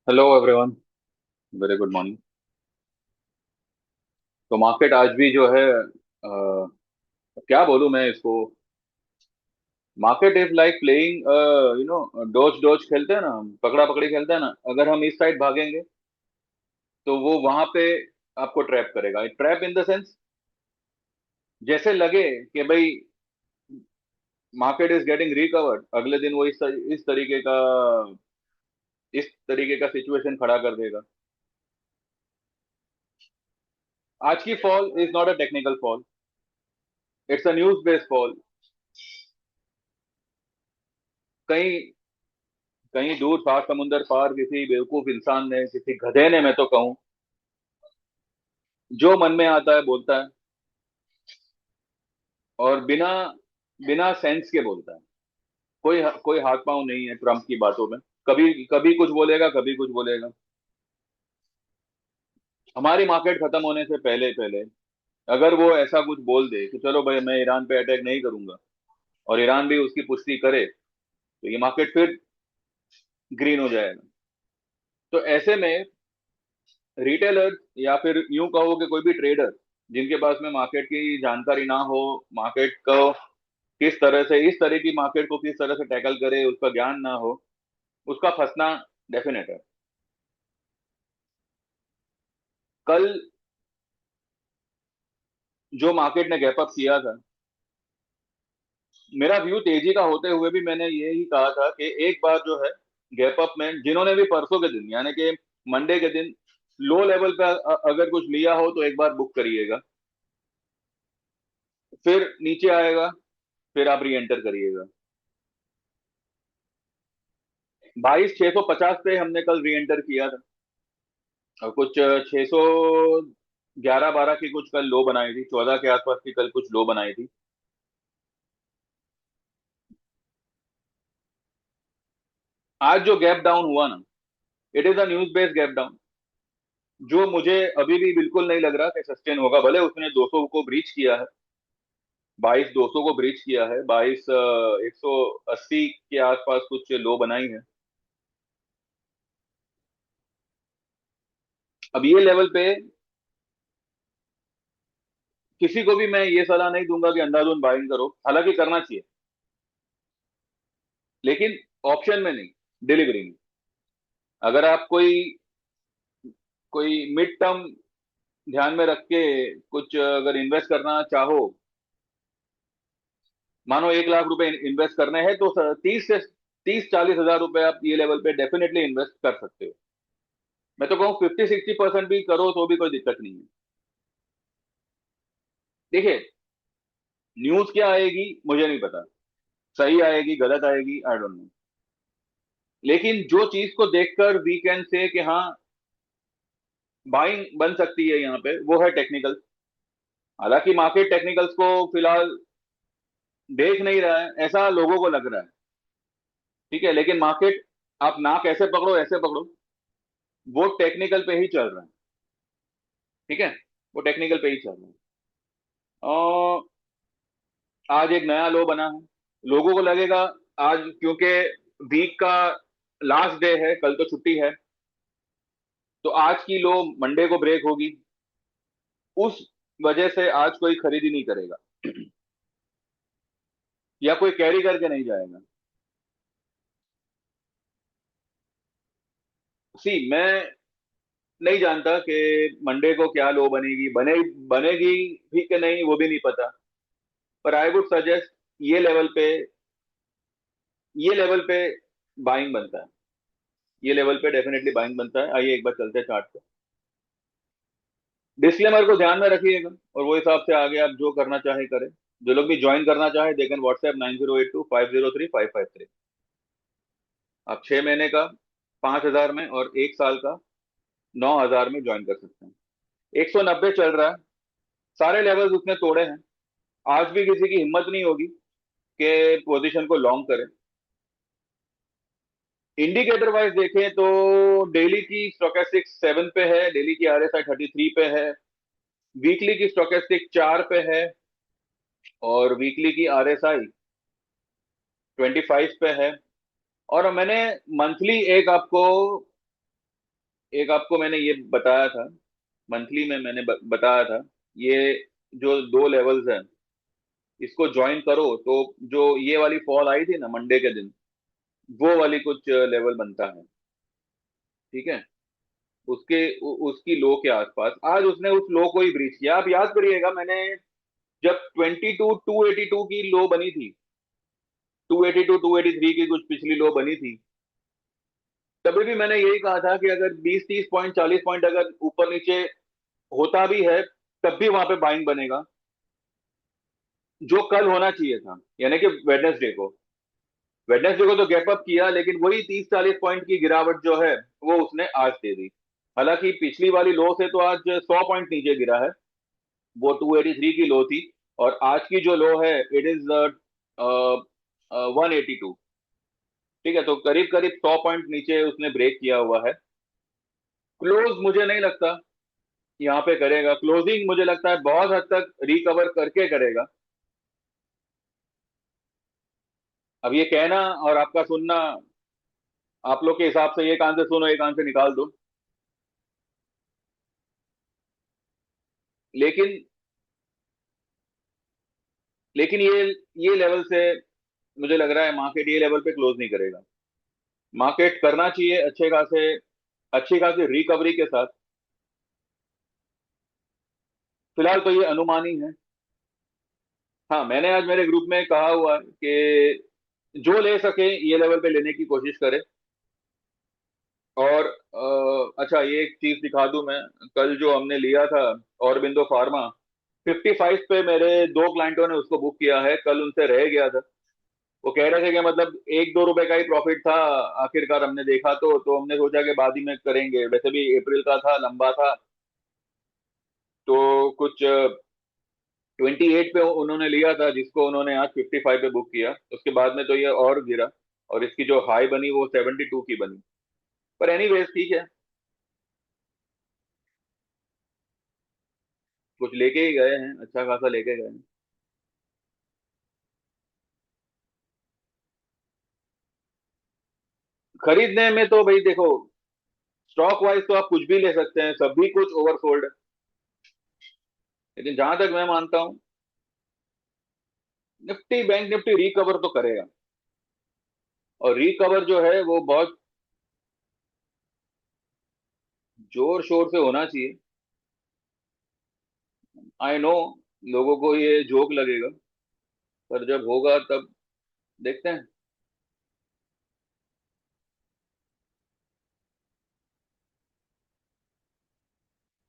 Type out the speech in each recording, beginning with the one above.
Hello everyone. Very good morning. तो market आज भी जो है क्या बोलूं मैं इसको। Market is like playing dose dose खेलते हैं ना, हम पकड़ा पकड़ी खेलते हैं ना। अगर हम इस साइड भागेंगे तो वो वहां पे आपको ट्रैप करेगा। ट्रैप इन द सेंस, जैसे लगे कि भाई मार्केट इज गेटिंग रिकवर्ड, अगले दिन वो इस तरीके का सिचुएशन खड़ा कर देगा। आज की fall is not a technical fall, it's a news based fall. कहीं कहीं दूर पार, समुंदर पार, किसी बेवकूफ इंसान ने, किसी गधे ने, मैं तो कहूं, जो मन में आता है बोलता है, और बिना बिना सेंस के बोलता है। कोई कोई हाथ पांव नहीं है ट्रम्प की बातों में। कभी कभी कुछ बोलेगा, कभी कुछ बोलेगा। हमारी मार्केट खत्म होने से पहले पहले अगर वो ऐसा कुछ बोल दे कि चलो भाई मैं ईरान पे अटैक नहीं करूंगा, और ईरान भी उसकी पुष्टि करे, तो ये मार्केट फिर ग्रीन हो जाएगा। तो ऐसे में रिटेलर, या फिर यूं कहो कि कोई भी ट्रेडर जिनके पास में मार्केट की जानकारी ना हो, मार्केट को किस तरह से, इस तरह की मार्केट को किस तरह से टैकल करे, उसका ज्ञान ना हो, उसका फंसना डेफिनेट है। कल जो मार्केट ने गैप अप किया था, मेरा व्यू तेजी का होते हुए भी मैंने ये ही कहा था कि एक बार जो है गैप अप में, जिन्होंने भी परसों के दिन यानी कि मंडे के दिन लो लेवल पे अगर कुछ लिया हो तो एक बार बुक करिएगा, फिर नीचे आएगा, फिर आप री एंटर करिएगा। 22,650 पे हमने कल री एंटर किया था, और कुछ 611-12 की कुछ कल लो बनाई थी, 14 के आसपास की कल कुछ लो बनाई थी। आज जो गैप डाउन हुआ ना, it is a news based gap down, जो मुझे अभी भी बिल्कुल नहीं लग रहा कि सस्टेन होगा। भले उसने 200 को ब्रीच किया है, 22,200 को ब्रीच किया है, 180 के आसपास कुछ लो बनाई है। अब ये लेवल पे किसी को भी मैं ये सलाह नहीं दूंगा कि अंधाधुंध बाइंग करो, हालांकि करना चाहिए, लेकिन ऑप्शन में नहीं, डिलीवरी में। अगर आप कोई कोई मिड टर्म ध्यान में रख के कुछ अगर इन्वेस्ट करना चाहो, मानो 1 लाख रुपए इन्वेस्ट करने हैं, तो 30 से 40 हजार रुपए आप ये लेवल पे डेफिनेटली इन्वेस्ट कर सकते हो। मैं तो कहूँ 50-60% भी करो तो भी कोई दिक्कत नहीं है। देखिए, न्यूज क्या आएगी मुझे नहीं पता, सही आएगी गलत आएगी आई डोंट नो, लेकिन जो चीज को देखकर वी कैन से कि हाँ बाइंग बन सकती है यहाँ पे, वो है टेक्निकल। हालांकि मार्केट टेक्निकल्स को फिलहाल देख नहीं रहा है, ऐसा लोगों को लग रहा है, ठीक है, लेकिन मार्केट, आप ना कैसे पकड़ो ऐसे पकड़ो, वो टेक्निकल पे ही चल रहा है। ठीक है, वो टेक्निकल पे ही चल रहा है। और आज एक नया लो बना है, लोगों को लगेगा आज, क्योंकि वीक का लास्ट डे है, कल तो छुट्टी है, तो आज की लो मंडे को ब्रेक होगी, उस वजह से आज कोई खरीदी नहीं करेगा या कोई कैरी करके नहीं जाएगा। सी, मैं नहीं जानता कि मंडे को क्या लो बनेगी, बनेगी भी कि नहीं वो भी नहीं पता, पर आई वुड सजेस्ट ये लेवल पे ये लेवल पे बाइंग बनता है, ये लेवल पे डेफिनेटली बाइंग बनता है। आइए एक बार चलते हैं चार्ट पे। डिस्क्लेमर को ध्यान में रखिएगा, और वो हिसाब से आगे आप जो करना चाहे करें। जो लोग भी ज्वाइन करना चाहे दे कैन व्हाट्सएप 9082503553। आप 6 महीने का 5,000 में और 1 साल का 9,000 में ज्वाइन कर सकते हैं। 190 चल रहा है, सारे लेवल्स उसने तोड़े हैं। आज भी किसी की हिम्मत नहीं होगी कि पोजीशन को लॉन्ग करे। इंडिकेटर वाइज देखें तो डेली की स्टोकेस्टिक 7 पे है, डेली की आरएसआई 33 पे है, वीकली की स्टोकेस्टिक 4 पे है, और वीकली की आरएसआई 25 पे है। और मैंने मंथली एक आपको एक आपको मैंने ये बताया था, मंथली में मैंने बताया था, ये जो दो लेवल्स हैं, इसको ज्वाइन करो तो जो ये वाली फॉल आई थी ना मंडे के दिन, वो वाली कुछ लेवल बनता है। ठीक है। उसकी लो के आसपास आज उसने उस लो को ही ब्रीच किया। आप याद करिएगा, मैंने जब 282 की लो बनी थी, 282 283 की कुछ पिछली लो बनी थी, तभी भी मैंने यही कहा था कि अगर 20 30 पॉइंट 40 पॉइंट अगर ऊपर नीचे होता भी है, तब भी वहां पे बाइंग बनेगा, जो कल होना चाहिए था, यानी कि वेडनेसडे को। वेडनेसडे को तो गैप अप किया, लेकिन वही 30 40 पॉइंट की गिरावट जो है वो उसने आज दे दी। हालांकि पिछली वाली लो से तो आज 100 पॉइंट नीचे गिरा है, वो 283 की लो थी, और आज की जो लो है इट इज 182। ठीक है, तो करीब करीब 100 पॉइंट नीचे उसने ब्रेक किया हुआ है। क्लोज मुझे नहीं लगता यहाँ पे करेगा, क्लोजिंग मुझे लगता है बहुत हद तक रिकवर करके करेगा। अब ये कहना और आपका सुनना, आप लोग के हिसाब से, एक कान से सुनो एक कान से निकाल दो। लेकिन लेकिन ये लेवल से मुझे लग रहा है मार्केट ये लेवल पे क्लोज नहीं करेगा। मार्केट करना चाहिए अच्छी खासी रिकवरी के साथ। फिलहाल तो ये अनुमान ही है। हाँ, मैंने आज मेरे ग्रुप में कहा हुआ है कि जो ले सके ये लेवल पे लेने की कोशिश करे। और अच्छा, ये एक चीज दिखा दूं मैं, कल जो हमने लिया था औरबिंदो फार्मा, 55 पे मेरे दो क्लाइंटों ने उसको बुक किया है, कल उनसे रह गया था। वो कह रहे थे कि मतलब 1 2 रुपए का ही प्रॉफिट था। आखिरकार हमने देखा तो हमने सोचा कि बाद ही में करेंगे, वैसे भी अप्रैल का था, लंबा था। तो कुछ 28 पे उन्होंने लिया था, जिसको उन्होंने आज 55 पे बुक किया। उसके बाद में तो ये और गिरा, और इसकी जो हाई बनी वो 72 की बनी। पर एनीवेज ठीक है, कुछ लेके ही गए हैं, अच्छा खासा लेके गए हैं। खरीदने में तो भाई देखो, स्टॉक वाइज तो आप कुछ भी ले सकते हैं, सभी कुछ ओवरसोल्ड है। लेकिन जहां तक मैं मानता हूं, निफ्टी, बैंक निफ्टी रिकवर तो करेगा, और रिकवर जो है वो बहुत जोर शोर से होना चाहिए। आई नो, लोगों को ये जोक लगेगा, पर जब होगा तब देखते हैं।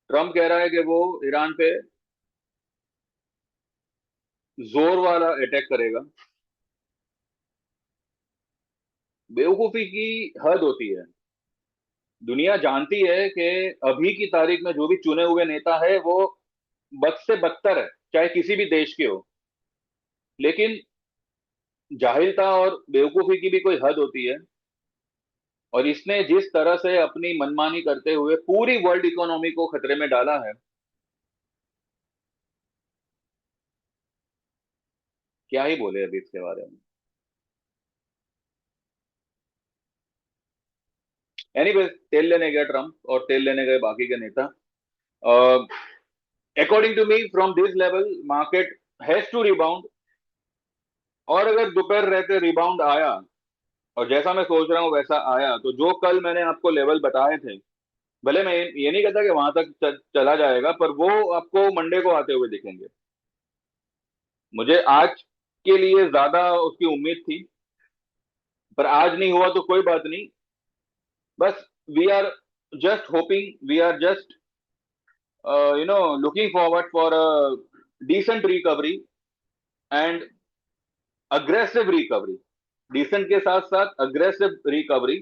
ट्रम्प कह रहा है कि वो ईरान पे जोर वाला अटैक करेगा। बेवकूफी की हद होती है। दुनिया जानती है कि अभी की तारीख में जो भी चुने हुए नेता है वो बद से बदतर है, चाहे किसी भी देश के हो। लेकिन जाहिलता और बेवकूफी की भी कोई हद होती है। और इसने जिस तरह से अपनी मनमानी करते हुए पूरी वर्ल्ड इकोनॉमी को खतरे में डाला है, क्या ही बोले अभी इसके बारे में। एनीवेज, तेल लेने गया ट्रम्प और तेल लेने गए बाकी के नेता। According to me, from this level market has to rebound. और अगर दोपहर रहते रिबाउंड आया, और जैसा मैं सोच रहा हूँ वैसा आया, तो जो कल मैंने आपको लेवल बताए थे, भले मैं ये नहीं कहता कि वहां तक चला जाएगा, पर वो आपको मंडे को आते हुए दिखेंगे। मुझे आज के लिए ज्यादा उसकी उम्मीद थी, पर आज नहीं हुआ तो कोई बात नहीं। बस we are just hoping, we are just looking forward for a decent recovery and aggressive recovery. Decent के साथ साथ अग्रेसिव रिकवरी।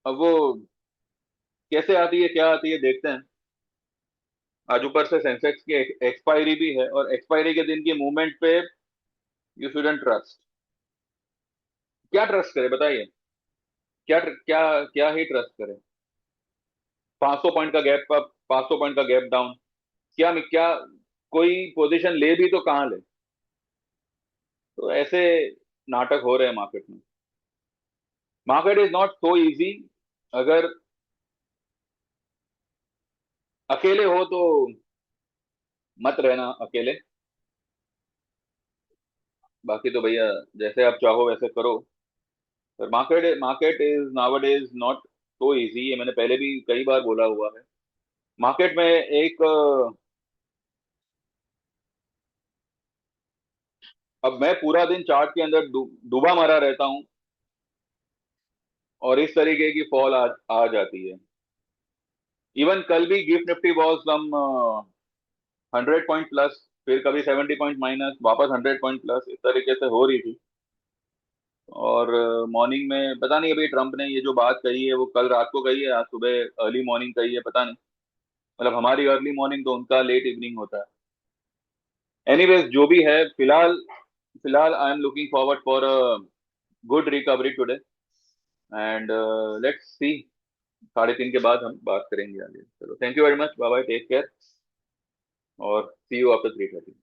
अब वो कैसे आती है, क्या आती है, देखते हैं। आज ऊपर से सेंसेक्स की एक्सपायरी भी है, और एक्सपायरी के दिन की मूवमेंट पे यू शुडंट ट्रस्ट। क्या ट्रस्ट करे बताइए? क्या क्या ही ट्रस्ट करे? 500 पॉइंट का गैप अप, 500 पॉइंट का गैप डाउन, क्या क्या कोई पोजीशन ले भी तो कहाँ ले? तो ऐसे नाटक हो रहे हैं मार्केट में। Market is not so easy. अगर अकेले हो तो मत रहना अकेले। बाकी तो भैया जैसे आप चाहो वैसे करो। पर market market is nowadays not so easy, ये मैंने पहले भी कई बार बोला हुआ है। मार्केट में एक अब मैं पूरा दिन चार्ट के अंदर डूबा मरा रहता हूँ, और इस तरीके की फॉल आ जाती है। इवन कल भी GIFT Nifty was some 100 point plus, फिर कभी 70 पॉइंट माइनस, वापस 100 पॉइंट प्लस, इस तरीके से हो रही थी। और मॉर्निंग में पता नहीं अभी ट्रम्प ने ये जो बात कही है वो कल रात को कही है, आज सुबह अर्ली मॉर्निंग कही है, पता नहीं। मतलब हमारी अर्ली मॉर्निंग तो उनका लेट इवनिंग होता है। एनीवेज जो भी है, फिलहाल फिलहाल I am looking forward for a good recovery today, and let's see. 3:30 के बाद हम बात करेंगे आगे। चलो, thank you very much, bye bye, take care, और सी यू आफ्टर 3:30।